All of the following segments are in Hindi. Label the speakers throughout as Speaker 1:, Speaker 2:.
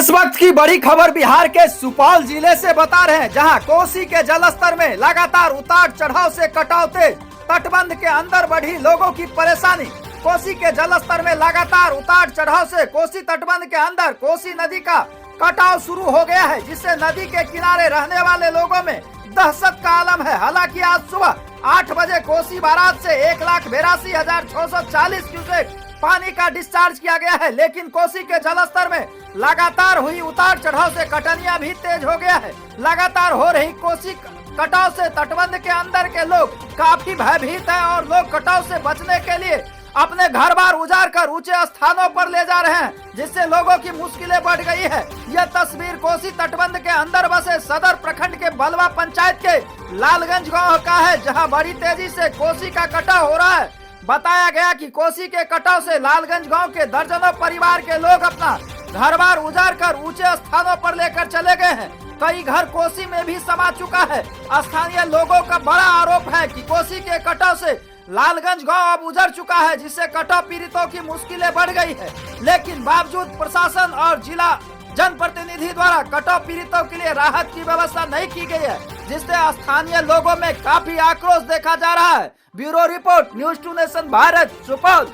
Speaker 1: इस वक्त की बड़ी खबर बिहार के सुपौल जिले से बता रहे हैं, जहां कोसी के जलस्तर में लगातार उतार चढ़ाव से कटाव तेज, तटबंध के अंदर बढ़ी लोगों की परेशानी। कोसी के जलस्तर में लगातार उतार चढ़ाव से कोसी तटबंध के अंदर कोसी नदी का कटाव शुरू हो गया है, जिससे नदी के किनारे रहने वाले लोगों में दहशत का आलम है। हालांकि आज सुबह 8 बजे कोसी बारात से 1,82,640 क्यूसेक पानी का डिस्चार्ज किया गया है, लेकिन कोसी के जलस्तर में लगातार हुई उतार चढ़ाव से कटनिया भी तेज हो गया है। लगातार हो रही कोसी कटाव से तटबंध के अंदर के लोग काफी भयभीत हैं और लोग कटाव से बचने के लिए अपने घर बार उजाड़ कर ऊंचे स्थानों पर ले जा रहे हैं, जिससे लोगों की मुश्किलें बढ़ गई है। यह तस्वीर कोसी तटबंध के अंदर बसे सदर प्रखंड के बलवा पंचायत के लालगंज गांव का है, जहां बड़ी तेजी से कोसी का कटाव हो रहा है। बताया गया कि कोसी के कटाव से लालगंज गांव के दर्जनों परिवार के लोग अपना घर बार उजाड़ कर ऊंचे स्थानों पर लेकर चले गए हैं। कई घर कोसी में भी समा चुका है। स्थानीय लोगों का बड़ा आरोप है कि कोसी के कटाव से लालगंज गांव अब उजड़ चुका है, जिससे कटाव पीड़ितों की मुश्किलें बढ़ गई है। लेकिन बावजूद प्रशासन और जिला जनप्रतिनिधि द्वारा कटाव पीड़ितों के लिए राहत की व्यवस्था नहीं की गई है, जिससे स्थानीय लोगों में काफी आक्रोश देखा जा रहा है। Bureau report, news 2 nation Bharat, Supaul.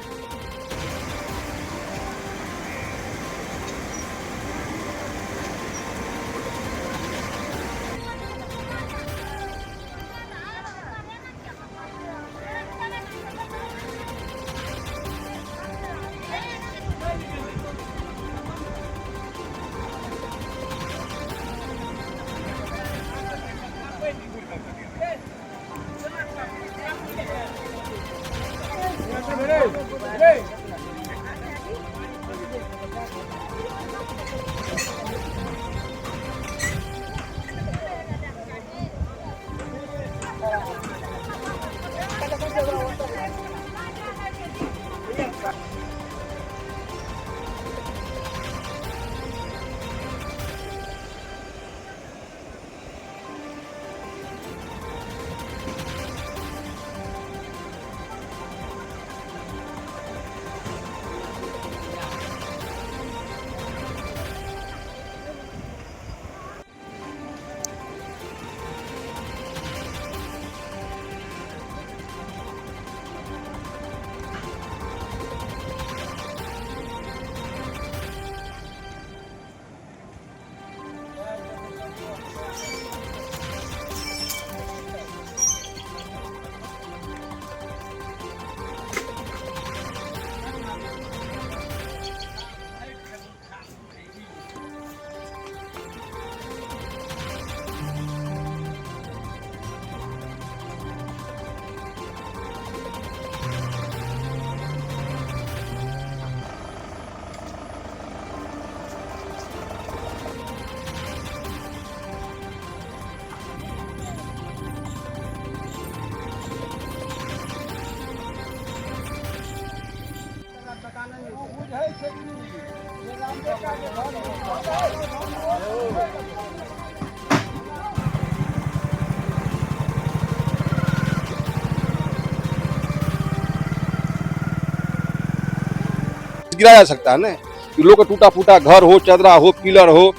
Speaker 2: गिराया जा सकता है ना, लोग का टूटा फूटा घर हो, चदरा हो, पिलर हो,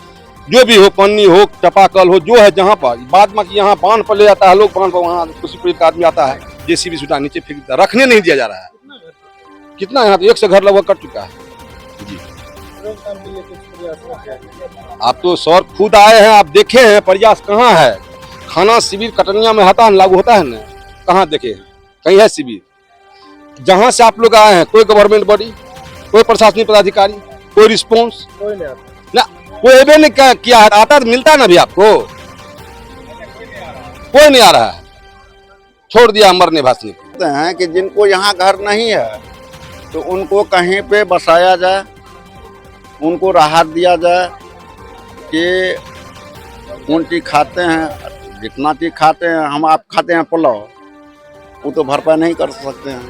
Speaker 2: जो भी हो, पन्नी हो, चापाकल हो, जो है जहाँ पर बाद में यहाँ बांध पर ले जाता है लोग, बांध पर वहाँ किसी आदमी आता है जेसीबी सुटा नीचे फेंक देता है, रखने नहीं दिया जा रहा है। कितना यहाँ तो 1 से घर लगभग कट चुका है जी। आप तो सर खुद आए हैं, आप देखे हैं प्रयास कहाँ है। खाना शिविर कटनिया में हता लागू होता है ना, कहाँ देखे कहीं है शिविर। जहाँ से आप लोग आए हैं कोई गवर्नमेंट बॉडी, कोई प्रशासनिक पदाधिकारी, कोई रिस्पॉन्स ना, कोई भी नहीं किया। आता तो मिलता ना भी आपको, कोई नहीं आ रहा है, छोड़ दिया मरने भाषण
Speaker 3: हैं कि जिनको यहाँ घर नहीं है तो उनको कहीं पे बसाया जाए, उनको राहत दिया जाए कि कौन चीज खाते हैं, जितना चीज खाते हैं हम आप खाते हैं पुलाव, वो तो भरपाई नहीं कर सकते हैं,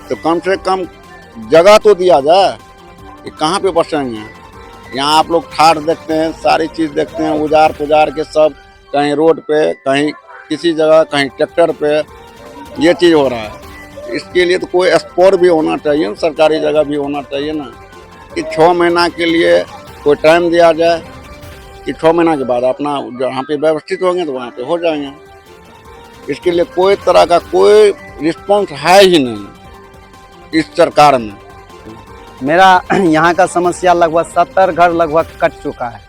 Speaker 3: तो कम से कम जगह तो दिया जाए कि कहाँ पे बसेंगे। यहाँ आप लोग ठाठ देखते हैं, सारी चीज़ देखते हैं, उजार पुजार के सब, कहीं रोड पे, कहीं किसी जगह, कहीं ट्रैक्टर पे, ये चीज़ हो रहा है। इसके लिए तो कोई स्पोर भी होना चाहिए, सरकारी जगह भी होना चाहिए ना, कि 6 महीना के लिए कोई टाइम दिया जाए कि 6 महीना के बाद अपना जहाँ पे व्यवस्थित होंगे तो वहाँ पे हो जाएंगे। इसके लिए कोई तरह का कोई रिस्पॉन्स है ही नहीं इस सरकार में।
Speaker 4: मेरा यहाँ का समस्या लगभग 70 घर लगभग कट चुका है।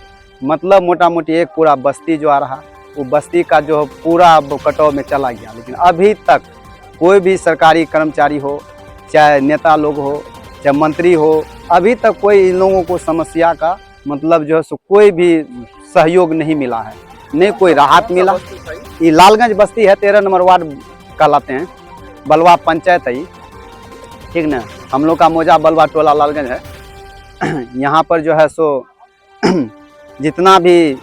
Speaker 4: मतलब मोटा मोटी एक पूरा बस्ती जो आ रहा, वो बस्ती का जो पूरा अब कटाव में चला गया। लेकिन अभी तक कोई भी सरकारी कर्मचारी हो, चाहे नेता लोग हो, चाहे मंत्री हो, अभी तक कोई इन लोगों को समस्या का मतलब जो है सो कोई भी सहयोग नहीं मिला है, नहीं कोई राहत मिला। ये लालगंज बस्ती है, 13 नंबर वार्ड कहलाते हैं, बलवा पंचायत है, ठीक ना। हम लोग का मौजा बलवा टोला लालगंज है। यहाँ पर जो है सो जितना भी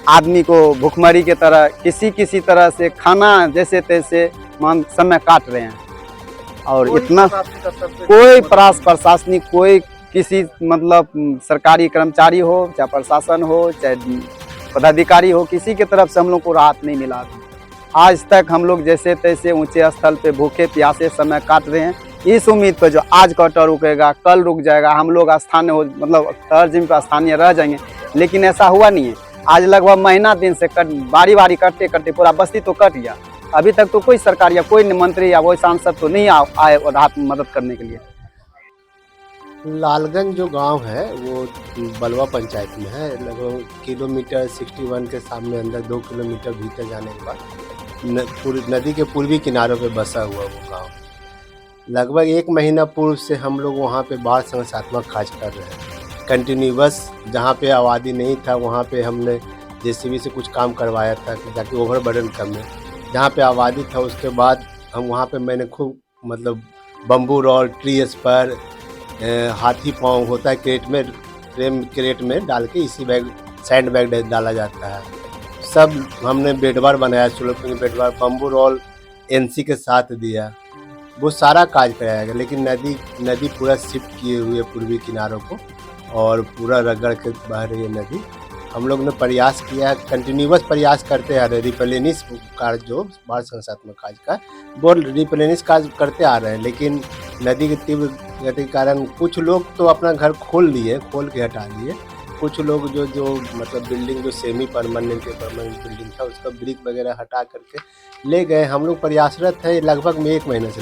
Speaker 4: आदमी को भुखमरी के तरह किसी तरह से खाना जैसे तैसे मान समय काट रहे हैं। और इतना कोई प्रशासनिक कोई किसी मतलब सरकारी कर्मचारी हो, चाहे प्रशासन हो, चाहे पदाधिकारी हो, किसी के तरफ से हम लोग को राहत नहीं मिला। आज तक हम लोग जैसे तैसे ऊंचे स्थल पे भूखे प्यासे समय काट रहे हैं, इस उम्मीद पर जो आज कटर रुकेगा, कल रुक जाएगा, हम लोग स्थानीय हो मतलब तर्जम पर स्थानीय रह जाएंगे। लेकिन ऐसा हुआ नहीं है। आज लगभग महीना दिन से बारी बारी करते करते पूरा बस्ती तो कट गया। अभी तक तो कोई सरकार या कोई मंत्री या कोई सांसद तो नहीं आए राहत मदद करने के लिए।
Speaker 5: लालगंज जो गांव है वो बलवा पंचायत में है। लगभग किलोमीटर 61 के सामने अंदर 2 किलोमीटर भीतर जाने के बाद नदी के पूर्वी किनारों पे बसा हुआ वो गांव। लगभग 1 महीना पूर्व से हम लोग वहाँ पे बाढ़ संरक्षणात्मक कार्य कर रहे हैं कंटिन्यूअस। जहाँ पे आबादी नहीं था वहाँ पे हमने जेसीबी से कुछ काम करवाया था ताकि ओवरबर्डन कम है। जहाँ पे आबादी था उसके बाद हम वहाँ पे मैंने खूब मतलब बम्बू रॉड, ट्री स्पर, हाथी पाँव होता है क्रेट में डाल के इसी बैग सैंड बैग डाला जाता है। सब हमने बेडवार बनाया, स्लोपिंग बेडवार, बम्बू रोल एनसी के साथ दिया, वो सारा काज कराया गया। लेकिन नदी पूरा शिफ्ट किए हुए पूर्वी किनारों को और पूरा रगड़ के बह रही है नदी। हम लोग ने प्रयास किया, कंटिन्यूअस प्रयास करते आ रहे, रिप्लेनिश कार्य जो बाढ़ संरक्षणात्मक कार्य का वो रिप्लेनिश कार्य करते आ रहे हैं। लेकिन नदी की तीव्र गति के कारण कुछ लोग तो अपना घर खोल के हटा लिए। कुछ लोग जो मतलब बिल्डिंग जो सेमी परमानेंट बिल्डिंग था उसका ब्रिक वगैरह हटा करके ले गए। हम लोग प्रयासरत है लगभग में 1 महीने से।